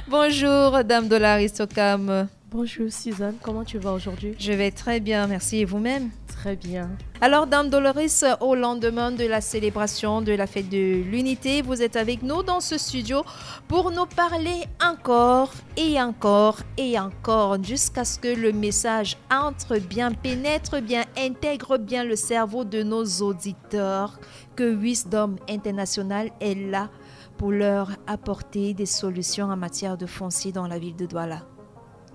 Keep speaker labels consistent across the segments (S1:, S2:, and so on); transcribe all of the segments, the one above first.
S1: Bonjour, Dame Dolaris Okam.
S2: Bonjour Suzanne, comment tu vas aujourd'hui?
S1: Je vais très bien, merci. Et vous-même?
S2: Très bien.
S1: Alors, Dame Doloris, au lendemain de la célébration de la fête de l'unité, vous êtes avec nous dans ce studio pour nous parler encore et encore et encore jusqu'à ce que le message entre bien, pénètre bien, intègre bien le cerveau de nos auditeurs, que Wisdom International est là pour leur apporter des solutions en matière de foncier dans la ville de Douala.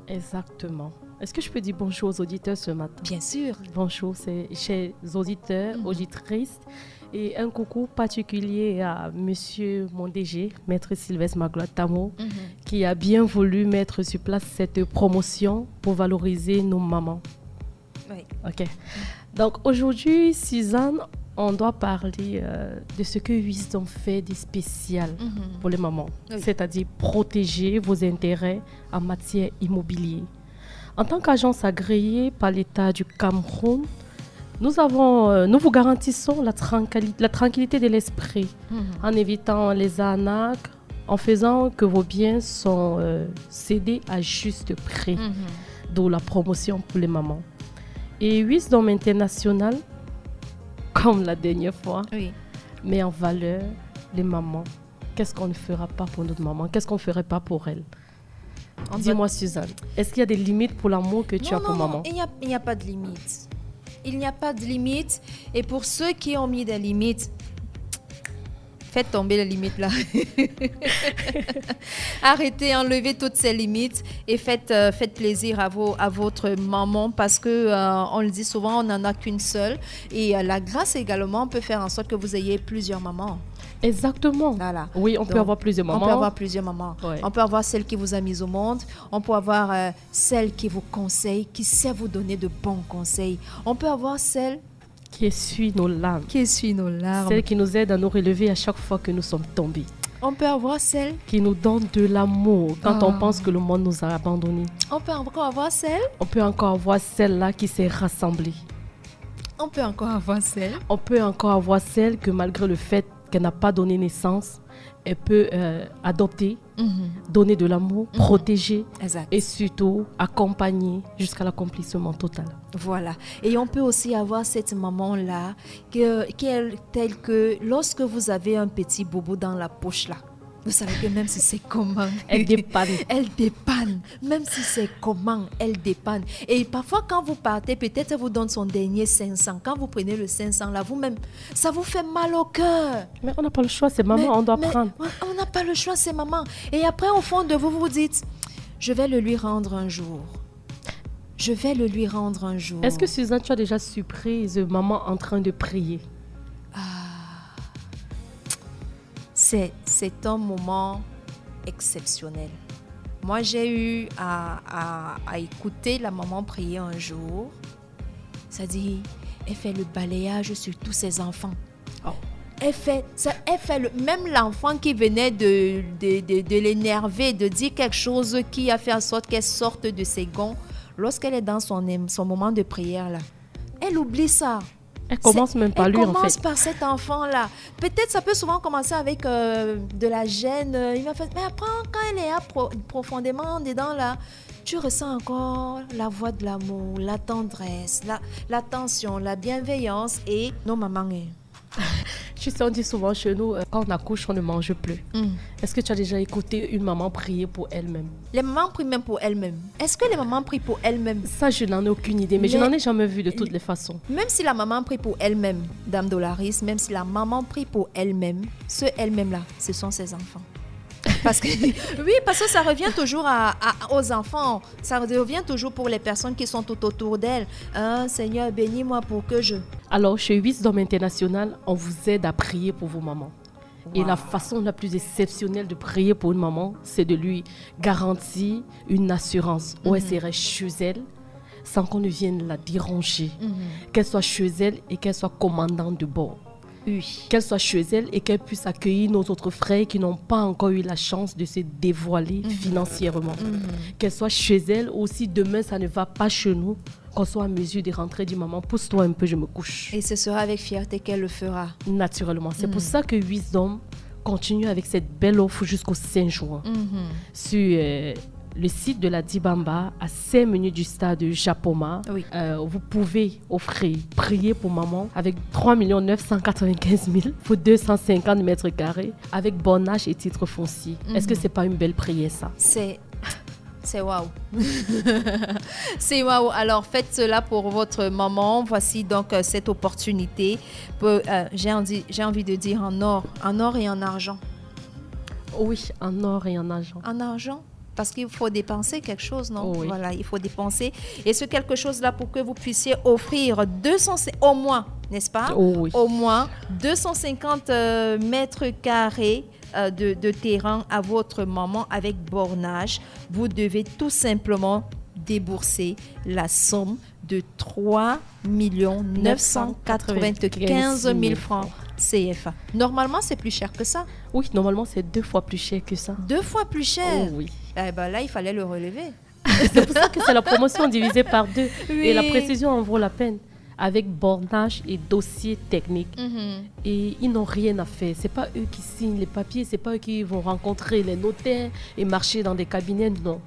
S2: Exactement. Est-ce que je peux dire bonjour aux auditeurs ce matin?
S1: Bien sûr.
S2: Bonjour, c'est chers auditeurs, auditrices, et un coucou particulier à monsieur mon DG, Maître Sylvestre Magloire Tamo, qui a bien voulu mettre sur place cette promotion pour valoriser nos mamans.
S1: Oui.
S2: Ok. Donc aujourd'hui, Suzanne, on doit parler de ce que Wisdom fait de spécial pour les mamans, c'est-à-dire protéger vos intérêts en matière immobilière. En tant qu'agence agréée par l'État du Cameroun, nous vous garantissons la tranquillité de l'esprit en évitant les arnaques, en faisant que vos biens sont cédés à juste prix, d'où la promotion pour les mamans. Et Wisdom International, comme la dernière fois, met en valeur les mamans. Qu'est-ce qu'on ne fera pas pour notre maman? Qu'est-ce qu'on ne ferait pas pour elle? Dis-moi, Suzanne, est-ce qu'il y a des limites pour l'amour que tu as pour maman?
S1: Il n'y a pas de limite. Il n'y a pas de limite. Et pour ceux qui ont mis des limites, faites tomber les limites là. Arrêtez, enlevez toutes ces limites et faites plaisir à votre maman parce que on le dit souvent, on n'en a qu'une seule. Et la grâce également peut faire en sorte que vous ayez plusieurs mamans.
S2: Exactement.
S1: Voilà.
S2: Oui, on peut avoir plusieurs mamans.
S1: On peut avoir plusieurs mamans.
S2: Ouais.
S1: On peut avoir celle qui vous a mise au monde. On peut avoir celle qui vous conseille, qui sait vous donner de bons conseils. On peut avoir celle
S2: qui essuie nos larmes.
S1: Celle
S2: qui nous aide à nous relever à chaque fois que nous sommes tombés.
S1: On peut avoir celle
S2: qui nous donne de l'amour quand on pense que le monde nous a abandonnés.
S1: On peut encore avoir celle.
S2: On peut encore avoir celle-là qui s'est rassemblée.
S1: On peut encore avoir celle.
S2: On peut encore avoir celle que malgré le fait qu'elle n'a pas donné naissance, elle peut adopter, donner de l'amour, protéger et surtout accompagner jusqu'à l'accomplissement total.
S1: Voilà. Et on peut aussi avoir cette maman-là qui est telle que lorsque vous avez un petit bobo dans la poche là, vous savez que même si c'est comment,
S2: elle dépanne.
S1: Elle dépanne. Même si c'est comment, elle dépanne. Et parfois, quand vous partez, peut-être elle vous donne son dernier 500. Quand vous prenez le 500 là, vous-même, ça vous fait mal au cœur.
S2: Mais on n'a pas le choix, c'est maman, on doit prendre.
S1: On n'a pas le choix, c'est maman. Et après, au fond de vous, vous vous dites, je vais le lui rendre un jour. Je vais le lui rendre un jour.
S2: Est-ce que Suzanne, tu as déjà surprise maman en train de prier?
S1: C'est un moment exceptionnel. Moi, j'ai eu à écouter la maman prier un jour. Ça dit, elle fait le balayage sur tous ses enfants.
S2: Oh.
S1: Même l'enfant qui venait de l'énerver, de dire quelque chose qui a fait en sorte qu'elle sorte de ses gonds, lorsqu'elle est dans son moment de prière, là, elle oublie ça.
S2: Elle commence même par lui, en fait. Elle
S1: commence par cet enfant-là. Peut-être ça peut souvent commencer avec de la gêne. Mais après, quand elle est profondément dedans, là, tu ressens encore la voix de l'amour, la tendresse, l'attention, la bienveillance et nos mamans.
S2: Je sais, on dit souvent chez nous, quand on accouche, on ne mange plus. Est-ce que tu as déjà écouté une maman prier pour elle-même?
S1: Les mamans prient même pour elles-mêmes. Est-ce que les mamans prient pour elles-mêmes?
S2: Ça, je n'en ai aucune idée, mais je n'en ai jamais vu de toutes les façons.
S1: Même si la maman prie pour elle-même, Dame Dolaris, même si la maman prie pour elle-même, ce elle-même-là, ce sont ses enfants. Parce que ça revient toujours aux enfants. Ça revient toujours pour les personnes qui sont tout autour d'elles. Seigneur, bénis-moi pour que je...
S2: Alors, chez Wisdom International, on vous aide à prier pour vos mamans. Wow. Et la façon la plus exceptionnelle de prier pour une maman, c'est de lui garantir une assurance où elle serait chez elle, sans qu'on ne vienne la déranger. Qu'elle soit chez elle et qu'elle soit commandante de bord.
S1: Oui.
S2: Qu'elle soit chez elle et qu'elle puisse accueillir nos autres frères qui n'ont pas encore eu la chance de se dévoiler financièrement. Qu'elle soit chez elle, aussi demain ça ne va pas chez nous, qu'on soit en mesure de rentrer, dire maman, pousse-toi un peu, je me couche.
S1: Et ce sera avec fierté qu'elle le fera.
S2: Naturellement. C'est pour ça que Wisdom continuer avec cette belle offre jusqu'au 5 juin. Sur le site de la Dibamba, à 5 minutes du stade Japoma, vous pouvez offrir prier pour maman avec 3 995 000 pour 250 mètres carrés avec bornage et titre foncier. Est-ce que c'est pas une belle prière, ça?
S1: C'est waouh. C'est waouh. Alors faites cela pour votre maman. Voici donc cette opportunité. J'ai envie de dire en or et en argent.
S2: Oui, en or et en argent.
S1: En argent? Parce qu'il faut dépenser quelque chose, non?
S2: Oui.
S1: Voilà, il faut dépenser. Et ce quelque chose-là pour que vous puissiez offrir 200, au moins, n'est-ce pas?
S2: Oui.
S1: Au moins 250 mètres carrés de terrain à votre maman avec bornage. Vous devez tout simplement débourser la somme de 3 995 000 francs CFA. Normalement, c'est plus cher que ça.
S2: Oui, normalement, c'est 2 fois plus cher que ça.
S1: 2 fois plus cher?
S2: Oui.
S1: Eh ben là, il fallait le relever.
S2: C'est pour ça que c'est la promotion divisée par 2. Oui. Et la précision en vaut la peine. Avec bornage et dossier technique. Et ils n'ont rien à faire. Ce n'est pas eux qui signent les papiers, ce n'est pas eux qui vont rencontrer les notaires et marcher dans des cabinets, non.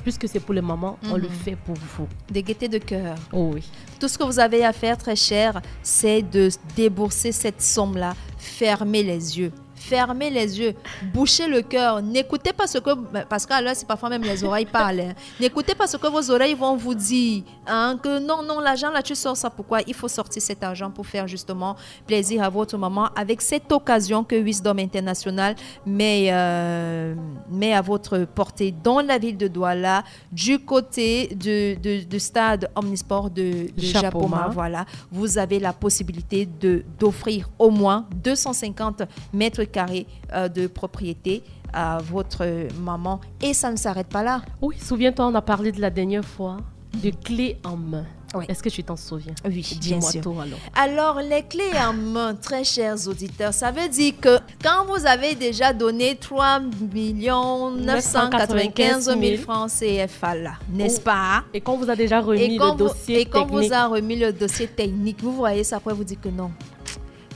S2: Puisque c'est pour les mamans, on le fait pour vous.
S1: De gaieté de cœur.
S2: Oh oui.
S1: Tout ce que vous avez à faire, très cher, c'est de débourser cette somme-là. Fermez les yeux. Fermez les yeux, bouchez le cœur, n'écoutez pas ce que... Parce qu'à l'heure, c'est parfois même les oreilles parlent. Hein. N'écoutez pas ce que vos oreilles vont vous dire. Hein, que non, l'argent là, tu sors ça. Pourquoi? Il faut sortir cet argent pour faire justement plaisir à votre maman avec cette occasion que Wisdom International met à votre portée dans la ville de Douala, du côté du stade Omnisport de Japoma. Voilà. Vous avez la possibilité d'offrir au moins 250 mètres carrés de propriété à votre maman. Et ça ne s'arrête pas là.
S2: Oui, souviens-toi, on a parlé de la dernière fois de clés en main. Oui. Est-ce que tu t'en souviens?
S1: Oui, bien sûr.
S2: Tout,
S1: alors, les clés en main, très chers auditeurs, ça veut dire que quand vous avez déjà donné 3 995 000 francs CFA là, n'est-ce pas?
S2: Et quand vous a déjà remis le dossier technique.
S1: Et quand vous a remis le dossier technique, vous voyez ça, après vous dites que non.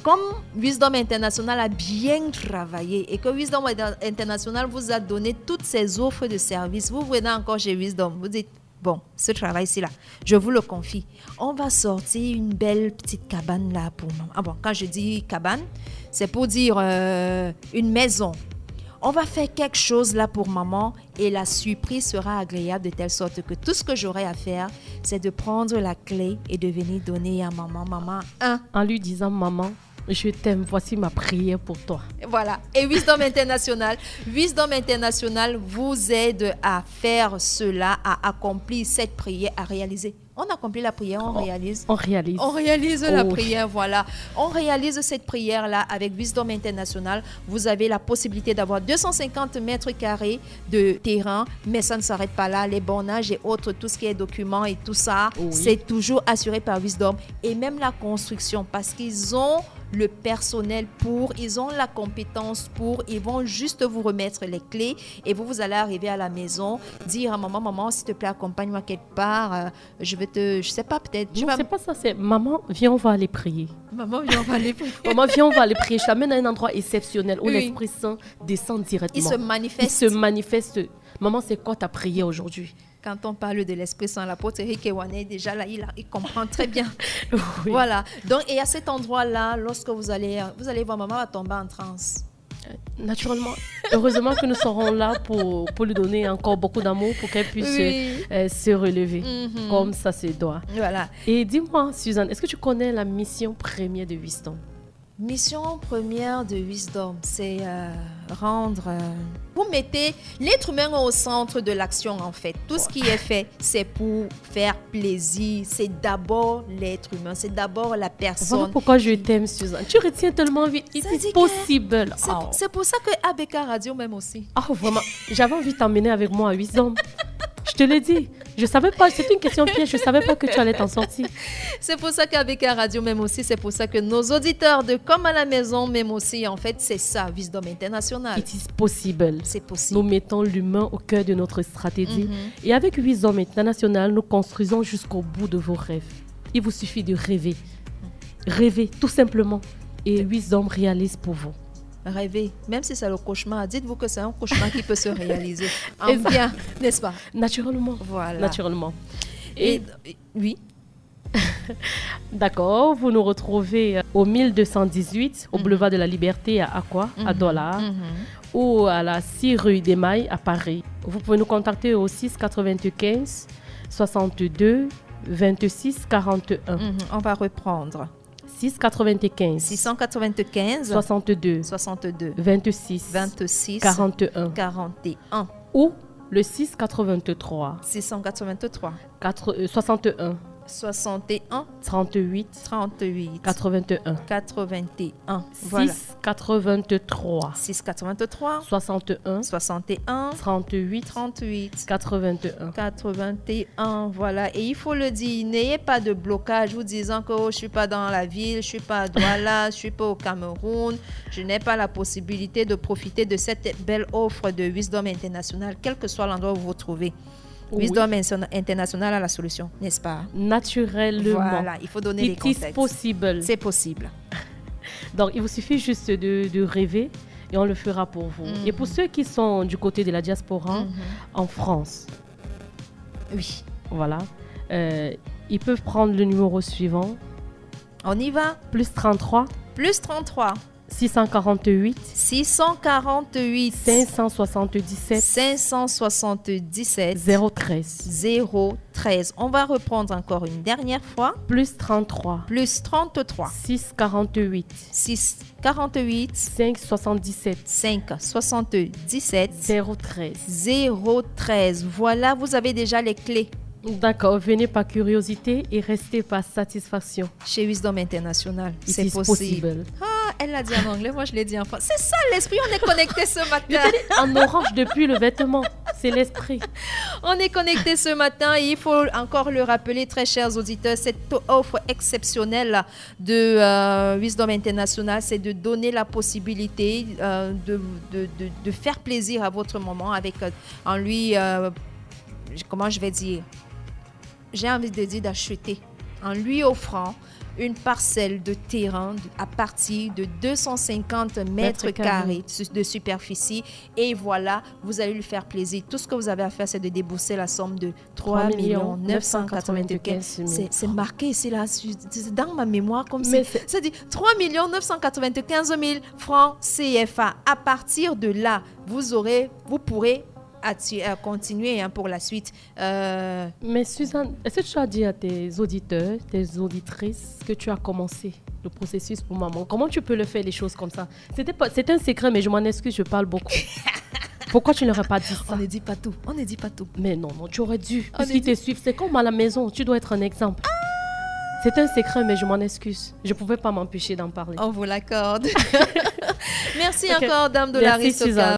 S1: Comme Wisdom International a bien travaillé et que Wisdom International vous a donné toutes ces offres de services, vous venez encore chez Wisdom, vous dites, bon, ce travail-ci là, je vous le confie. On va sortir une belle petite cabane là pour maman. Ah bon, quand je dis cabane, c'est pour dire une maison. On va faire quelque chose là pour maman et la surprise sera agréable de telle sorte que tout ce que j'aurai à faire, c'est de prendre la clé et de venir donner à maman. Maman,
S2: en lui disant, maman, je t'aime, voici ma prière pour toi.
S1: Voilà. Et Wisdom International vous aide à faire cela, à accomplir cette prière, à réaliser. On accomplit la prière, on réalise.
S2: On réalise.
S1: On réalise la prière, voilà. On réalise cette prière-là avec Wisdom International. Vous avez la possibilité d'avoir 250 mètres carrés de terrain, mais ça ne s'arrête pas là. Les bornages et autres, tout ce qui est documents et tout ça, c'est toujours assuré par Wisdom. Et même la construction, parce qu'ils ont le personnel ils ont la compétence ils vont juste vous remettre les clés et vous allez arriver à la maison, dire à maman, s'il te plaît, accompagne-moi quelque part, je sais pas, peut-être.
S2: Non, c'est pas ça, c'est maman, viens, on va aller prier.
S1: Maman, viens, on va aller prier.
S2: Maman, viens, on va aller prier. Je t'amène à un endroit exceptionnel où l'Esprit Saint descend directement.
S1: Il se manifeste.
S2: Maman, c'est quoi ta prière aujourd'hui?
S1: Quand on parle de l'Esprit Saint, l'apôtre Eric Ewane, déjà là, il comprend très bien.
S2: Oui.
S1: Voilà. Donc, et à cet endroit-là, lorsque vous allez voir, maman va tomber en transe.
S2: Naturellement, heureusement que nous serons là pour lui donner encore beaucoup d'amour pour qu'elle puisse se relever comme ça se doit.
S1: Voilà.
S2: Et dis-moi, Suzanne, est-ce que tu connais la mission première de Wisdom?
S1: Mission première de Wisdom, c'est rendre... Vous mettez l'être humain au centre de l'action, en fait. Tout ce qui est fait, c'est pour faire plaisir. C'est d'abord l'être humain, c'est d'abord la personne.
S2: Voilà pourquoi je t'aime, Suzanne. Tu retiens tellement vite. C'est possible.
S1: C'est pour ça que ABK Radio m'aime aussi.
S2: Oh, vraiment. J'avais envie de t'emmener avec moi à Wisdom. Je te l'ai dit. Je savais pas, c'était une question piège, je savais pas que tu allais t'en sortir.
S1: C'est pour ça qu'ABK Radio m'aime aussi, c'est pour ça que nos auditeurs de Comme à la maison m'aiment aussi. En fait, c'est ça, Wisdom International.
S2: It is possible.
S1: C'est possible.
S2: Nous mettons l'humain au cœur de notre stratégie. Et avec Wisdom International, nous construisons jusqu'au bout de vos rêves. Il vous suffit de rêver. Rêver, tout simplement. Et Wisdom réalise pour vous.
S1: rêvez. Même si c'est le cauchemar, dites-vous que c'est un cauchemar qui peut se réaliser. En bien, n'est-ce pas?
S2: Naturellement.
S1: Voilà.
S2: Naturellement.
S1: Et oui.
S2: D'accord, vous nous retrouvez au 1218, au boulevard de la Liberté à Aqua, à Dollars, ou à la 6 rue des Mailles à Paris. Vous pouvez nous contacter au 6 95 62 26 41.
S1: On va reprendre.
S2: 695
S1: 695
S2: 62 26 41 ou le 683 61 38 81
S1: Voilà.
S2: 683 61 38
S1: 81. Voilà. Et il faut le dire, n'ayez pas de blocage vous disant que je suis pas dans la ville, je suis pas à Douala, je suis pas au Cameroun, je n'ai pas la possibilité de profiter de cette belle offre de Wisdom International, quel que soit l'endroit où vous vous trouvez. Wisdom International a la solution, n'est-ce pas?
S2: Naturellement.
S1: Voilà, il faut donner les contextes. C'est possible.
S2: Donc, il vous suffit juste de rêver et on le fera pour vous. Et pour ceux qui sont du côté de la diaspora, en France,
S1: oui,
S2: voilà, ils peuvent prendre le numéro suivant.
S1: On y va.
S2: Plus 33. 648 577 013. On va reprendre encore une dernière fois. Plus 33 648 577
S1: 013. Voilà, vous avez déjà les clés.
S2: D'accord, venez par curiosité et restez par satisfaction.
S1: Chez Wisdom International, c'est possible. Ah, elle l'a dit en anglais, moi je l'ai dit en français. C'est ça l'esprit, on est connecté ce matin.
S2: En orange depuis le vêtement, c'est l'esprit.
S1: On est connecté ce matin et il faut encore le rappeler, très chers auditeurs, cette offre exceptionnelle de Wisdom International, c'est de donner la possibilité de faire plaisir à votre maman avec en lui, comment je vais dire, j'ai envie de dire d'acheter, en lui offrant une parcelle de terrain à partir de 250 mètres carrés de superficie. Et voilà, vous allez lui faire plaisir. Tout ce que vous avez à faire, c'est de débourser la somme de 3 995 000. C'est marqué, c'est dans ma mémoire comme ça. Ça dit 3 995 000 francs CFA. À partir de là, vous pourrez continuer pour la suite.
S2: Mais Suzanne, est-ce que tu as dit à tes auditeurs, tes auditrices que tu as commencé le processus pour maman? Comment tu peux le faire les choses comme ça? C'est un secret, mais je m'en excuse, je parle beaucoup. Pourquoi tu ne leur as pas dit ça?
S1: On ne dit pas tout.
S2: Mais non, tu aurais dû. Parce qu'ils te suivent, c'est comme à la maison, tu dois être un exemple. C'est un secret, mais je m'en excuse. Je ne pouvais pas m'empêcher d'en parler.
S1: On vous l'accorde. Merci encore, Dame de la Ristoka.